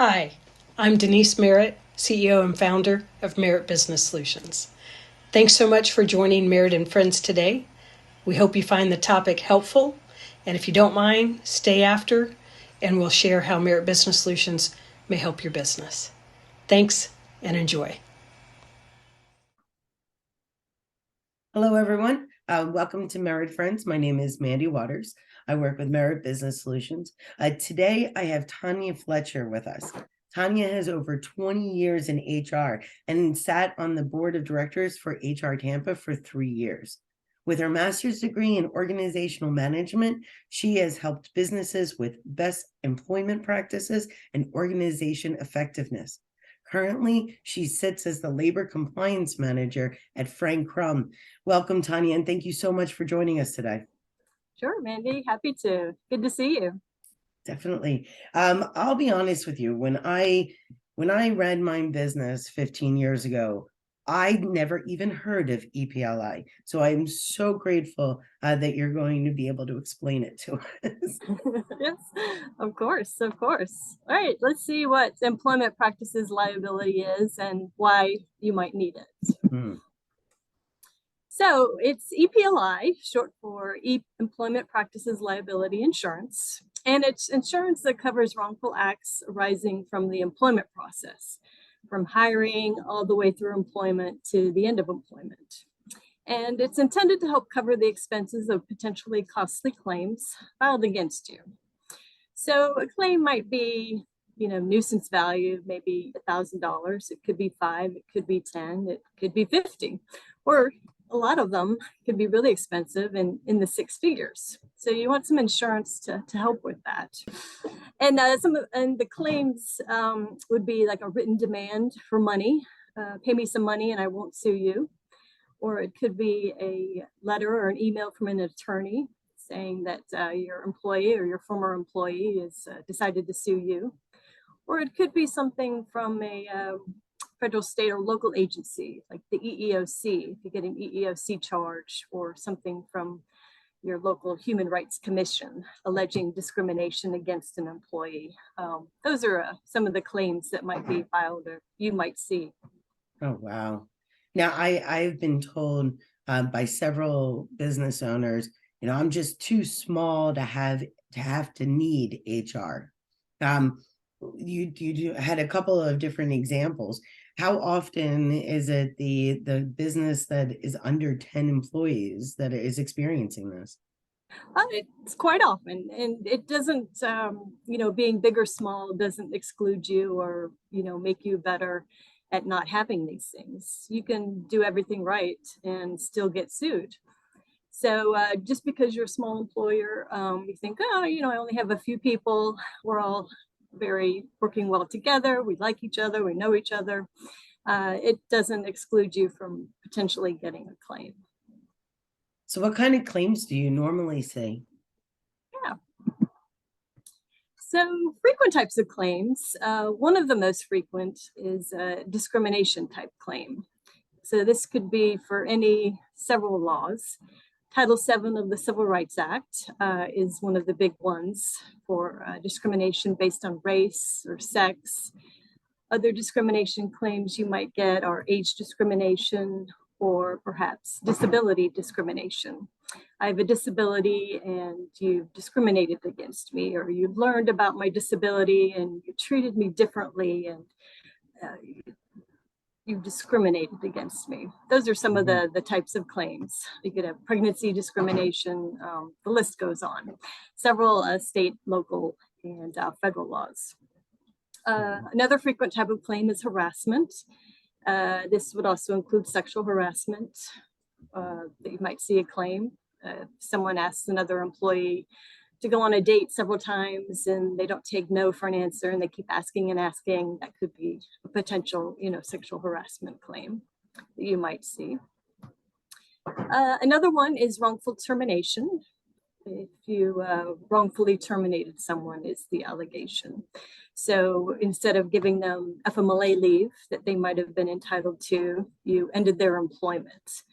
Hi, I'm Denise Merritt, CEO and founder of Merritt Business Solutions. Thanks so much for joining Merritt and Friends today. We hope you find the topic helpful, and if you don't mind, stay after and we'll share how Merritt Business Solutions may help your business. Thanks and enjoy. Hello, everyone. Welcome to Merritt Friends. My name is Mandy Waters. I work with Merritt Business Solutions. Today, I have Tanya Fletcher with us. Tanya has over 20 years in HR and sat on the board of directors for HR Tampa for 3 years. With her master's degree in organizational management, she has helped businesses with best employment practices and organization effectiveness. Currently, she sits as the labor compliance manager at Frank Crum. Welcome, Tanya, and thank you so much for joining us today. Sure, Mandy, happy to. Good to see you. Definitely. I'll be honest with you. When I ran my business 15 years ago, I never even heard of EPLI. So I'm so grateful that you're going to be able to explain it to us. Yes, of course, of course. All right, let's see what employment practices liability is and why you might need it. So it's EPLI, short for Employment Practices Liability Insurance, and it's insurance that covers wrongful acts arising from the employment process, from hiring all the way through employment to the end of employment. And it's intended to help cover the expenses of potentially costly claims filed against you. So a claim might be, nuisance value, maybe $1,000. It could be $5, it could be 10, it could be 50, or a lot of them could be really expensive and in the 6 figures. So you want some insurance to help with that. And the claims would be like a written demand for money. Pay me some money and I won't sue you. Or it could be a letter or an email from an attorney saying that your employee or your former employee has decided to sue you. Or it could be something from a federal, state, or local agency, like the EEOC, if you get an EEOC charge, or something from your local Human Rights Commission alleging discrimination against an employee. Those are some of the claims that might be filed or you might see. Oh, wow. Now, I've been told by several business owners, I'm just too small to have to need HR. You had a couple of different examples. How often is it the business that is under 10 employees that is experiencing this? It's quite often, and it doesn't, being big or small doesn't exclude you or, make you better at not having these things. You can do everything right and still get sued. So just because you're a small employer, you think, I only have a few people. We're all very working well together. We like each other. We know each other. It doesn't exclude you from potentially getting a claim. So what kind of claims do you normally see? Yeah. So frequent types of claims. One of the most frequent is a discrimination type claim. So this could be for several laws. Title VII of the Civil Rights Act is one of the big ones for discrimination based on race or sex. Other discrimination claims you might get are age discrimination or perhaps disability discrimination. I have a disability and you've discriminated against me, or you've learned about my disability and you treated me differently and you've discriminated against me. Those are some of the types of claims. You could have pregnancy discrimination, the list goes on. Several state, local, and federal laws. Another frequent type of claim is harassment. This would also include sexual harassment that you might see a claim. Someone asks another employee to go on a date several times and they don't take no for an answer and they keep asking and asking. That could be a potential, sexual harassment claim that you might see. Another one is wrongful termination. If you wrongfully terminated someone is the allegation. So instead of giving them FMLA leave that they might have been entitled to, you ended their employment,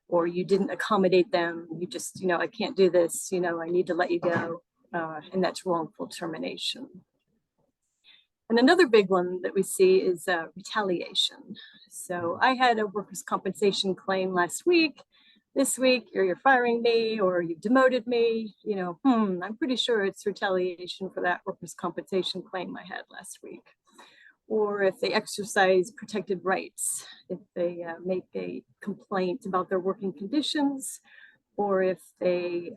or you didn't accommodate them. You just, I can't do this, I need to let you go. And that's wrongful termination. And another big one that we see is retaliation. So I had a workers' compensation claim last week. This week, you're firing me or you demoted me. I'm pretty sure it's retaliation for that workers' compensation claim I had last week. Or if they exercise protected rights, if they make a complaint about their working conditions, or if they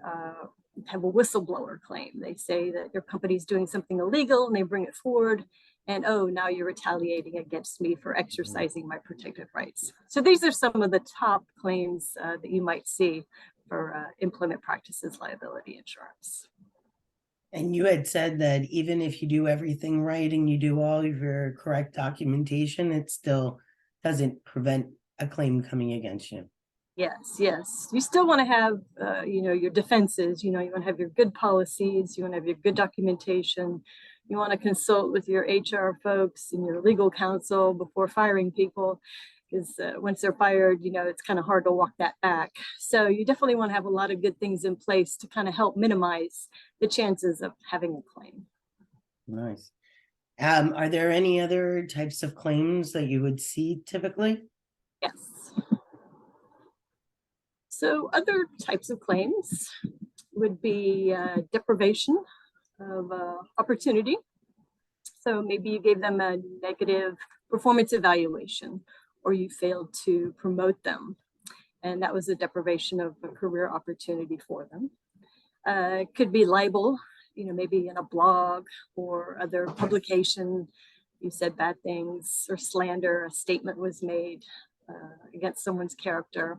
have a whistleblower claim. They say that your company is doing something illegal and they bring it forward, and oh, now you're retaliating against me for exercising my protected rights. So these are some of the top claims that you might see for employment practices liability insurance. And you had said that even if you do everything right and you do all of your correct documentation, it still doesn't prevent a claim coming against you. Yes, yes. You still want to have, your defenses. You want to have your good policies. You want to have your good documentation. You want to consult with your HR folks and your legal counsel before firing people, because once they're fired, it's kind of hard to walk that back. So you definitely want to have a lot of good things in place to kind of help minimize the chances of having a claim. Nice. Are there any other types of claims that you would see typically? Yes. So other types of claims would be deprivation of opportunity. So maybe you gave them a negative performance evaluation, or you failed to promote them, and that was a deprivation of a career opportunity for them. It could be libel, maybe in a blog or other publication, you said bad things, or slander, a statement was made against someone's character,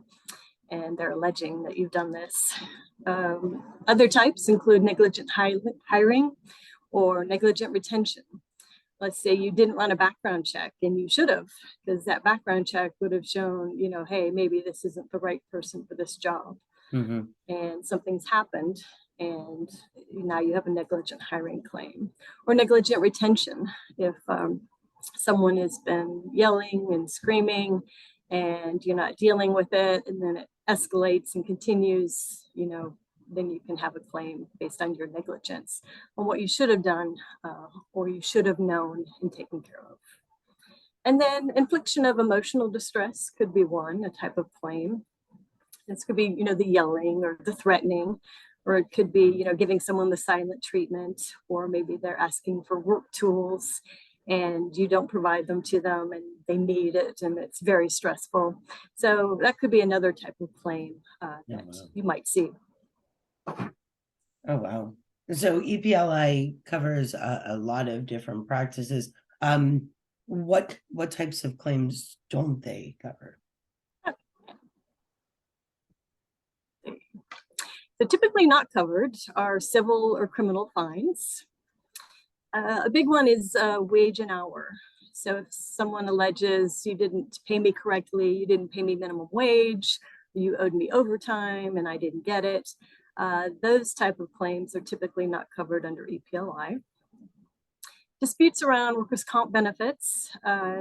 and they're alleging that you've done this. Other types include negligent hiring or negligent retention. Let's say you didn't run a background check, and you should have, because that background check would have shown, hey, maybe this isn't the right person for this job. Mm-hmm. And something's happened, and now you have a negligent hiring claim. Or negligent retention. If someone has been yelling and screaming and you're not dealing with it, and then it escalates and continues, then you can have a claim based on your negligence on what you should have done or you should have known and taken care of. And then infliction of emotional distress could be one, a type of claim. This could be, the yelling or the threatening, or it could be, giving someone the silent treatment, or maybe they're asking for work tools and you don't provide them to them and they need it and it's very stressful. So that could be another type of claim that you might see. Oh, wow. So EPLI covers a lot of different practices. What types of claims don't they cover? So typically not covered are civil or criminal fines. A big one is wage and hour. So if someone alleges you didn't pay me correctly, you didn't pay me minimum wage, you owed me overtime and I didn't get it, those type of claims are typically not covered under EPLI. Disputes around workers' comp benefits.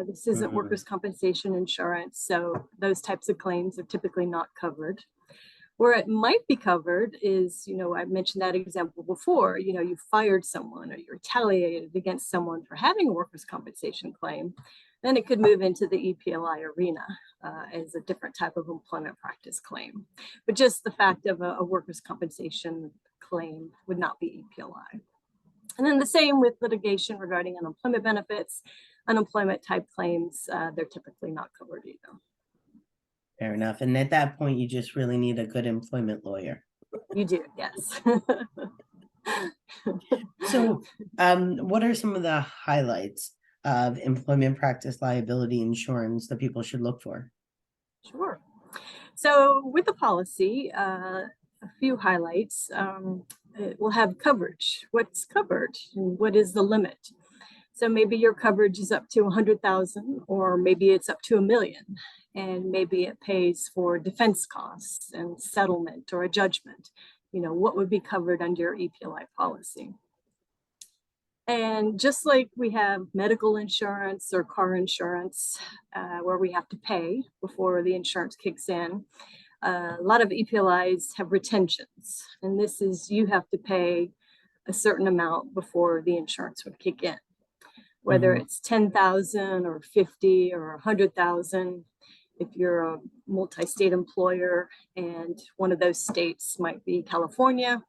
This isn't workers' compensation insurance, so those types of claims are typically not covered. Where it might be covered is, I mentioned that example before, you fired someone or you retaliated against someone for having a workers' compensation claim, then it could move into the EPLI arena as a different type of employment practice claim. But just the fact of a workers' compensation claim would not be EPLI. And then the same with litigation regarding unemployment benefits, unemployment type claims, they're typically not covered either. Fair enough. And at that point, you just really need a good employment lawyer. You do, yes. So what are some of the highlights of employment practice liability insurance that people should look for? Sure. So with the policy, a few highlights. It will have coverage. What's covered and what is the limit? So maybe your coverage is up to 100,000, or maybe it's up to $1 million, and maybe it pays for defense costs and settlement or a judgment. What would be covered under your EPLI policy? And just like we have medical insurance or car insurance, where we have to pay before the insurance kicks in, a lot of EPLIs have retentions, and this is you have to pay a certain amount before the insurance would kick in. whether it's 10,000 or 50 or 100,000. If you're a multi-state employer and one of those states might be California,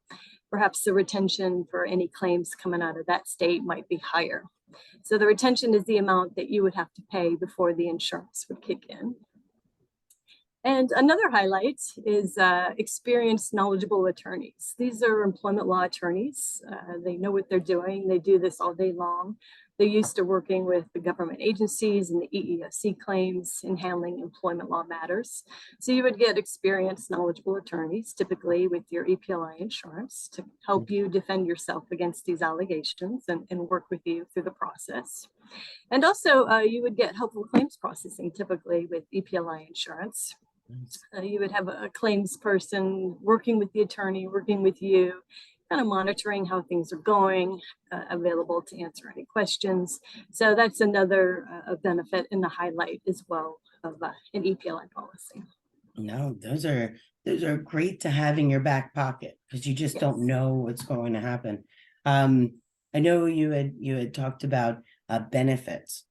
perhaps the retention for any claims coming out of that state might be higher. So the retention is the amount that you would have to pay before the insurance would kick in. And another highlight is experienced, knowledgeable attorneys. These are employment law attorneys. They know what they're doing. They do this all day long. They're used to working with the government agencies and the EEOC claims in handling employment law matters. So you would get experienced, knowledgeable attorneys, typically with your EPLI insurance, to help you defend yourself against these allegations and work with you through the process. And also you would get helpful claims processing, typically with EPLI insurance. You would have a claims person working with the attorney, working with you, kind of monitoring how things are going, available to answer any questions. So that's another benefit and the highlight as well of an EPLI policy. No, those are great to have in your back pocket, because you just don't know what's going to happen. I know you had talked about benefits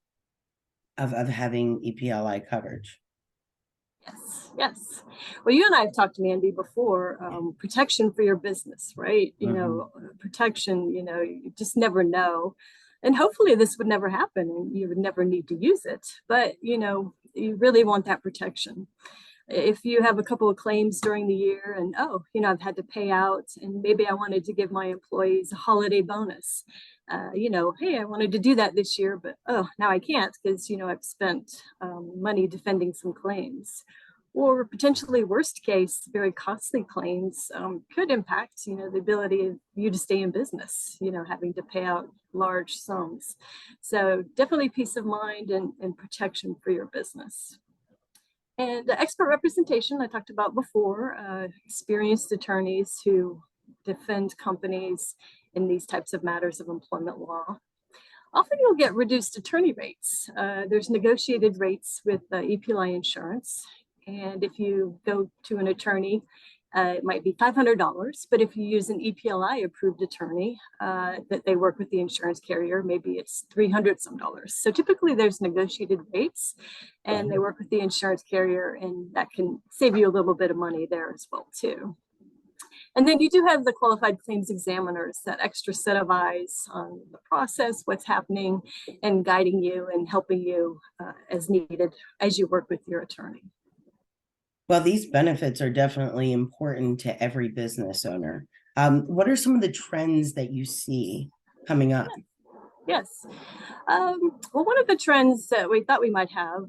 of having EPLI coverage. Yes. Well, you and I have talked, Mandy, before, protection for your business, right? You know, protection, you just never know. And hopefully this would never happen and you would never need to use it. But, you really want that protection. If you have a couple of claims during the year and, I've had to pay out and maybe I wanted to give my employees a holiday bonus, hey, I wanted to do that this year, but now I can't because, I've spent money defending some claims. Or potentially worst case, very costly claims could impact, the ability of you to stay in business, having to pay out large sums. So definitely peace of mind and protection for your business. And expert representation, I talked about before, experienced attorneys who defend companies in these types of matters of employment law. Often you'll get reduced attorney rates. There's negotiated rates with EPLI insurance. And if you go to an attorney, it might be $500, but if you use an EPLI approved attorney that they work with the insurance carrier, maybe it's $300 some. So typically there's negotiated rates and they work with the insurance carrier, and that can save you a little bit of money there as well too. And then you do have the qualified claims examiners, that extra set of eyes on the process, what's happening, and guiding you and helping you as needed as you work with your attorney. Well, these benefits are definitely important to every business owner. What are some of the trends that you see coming up? Yes. Well, one of the trends that we thought we might have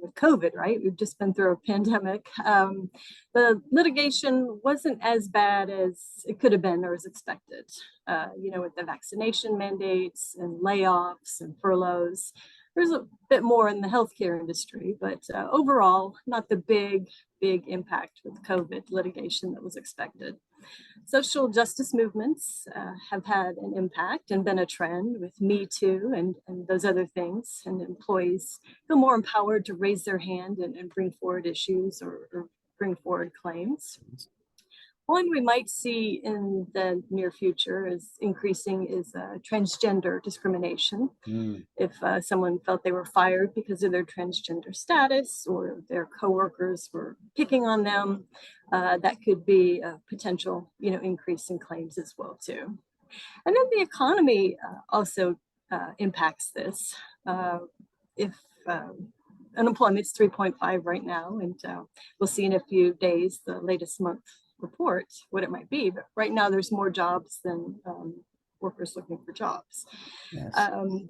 with COVID, right? We've just been through a pandemic. The litigation wasn't as bad as it could have been or as expected, with the vaccination mandates and layoffs and furloughs. There's a bit more in the healthcare industry, but overall, not the big impact with COVID litigation that was expected. Social justice movements have had an impact and been a trend with Me Too and those other things, and employees feel more empowered to raise their hand and bring forward issues or bring forward claims. One we might see in the near future is transgender discrimination. If someone felt they were fired because of their transgender status or their coworkers were picking on them, that could be a potential, increase in claims as well too. And then the economy also impacts this. If unemployment's 3.5 right now, and we'll see in a few days the latest month report what it might be, but right now there's more jobs than workers looking for jobs. Yes.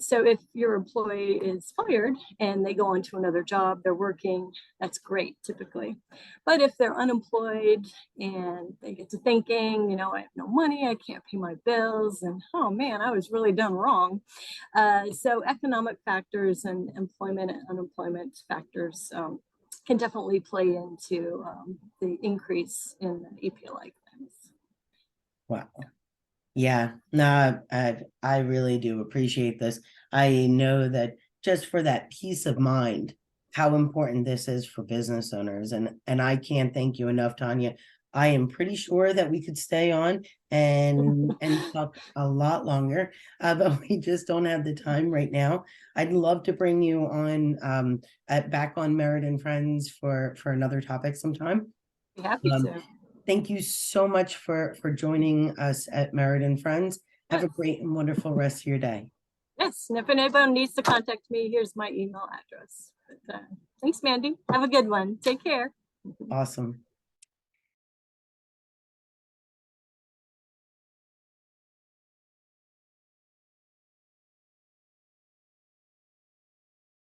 So if your employee is fired and they go on to another job, they're working, that's great typically. But if they're unemployed and they get to thinking, I have no money, I can't pay my bills, and oh man, I was really done wrong. So economic factors and employment and unemployment factors can definitely play into the increase in EPLI claims. Wow. Yeah, no, I really do appreciate this. I know that just for that peace of mind, how important this is for business owners. And I can't thank you enough, Tanya, I am pretty sure that we could stay on and talk a lot longer, but we just don't have the time right now. I'd love to bring you on back on Merritt and Friends for another topic sometime. Be happy Um, to. thank you so much for joining us at Merritt and Friends. Have a Yes. great and wonderful rest of your day. Yes, and if anyone needs to contact me, here's my email address. But, thanks, Mandy. Have a good one. Take care. Awesome.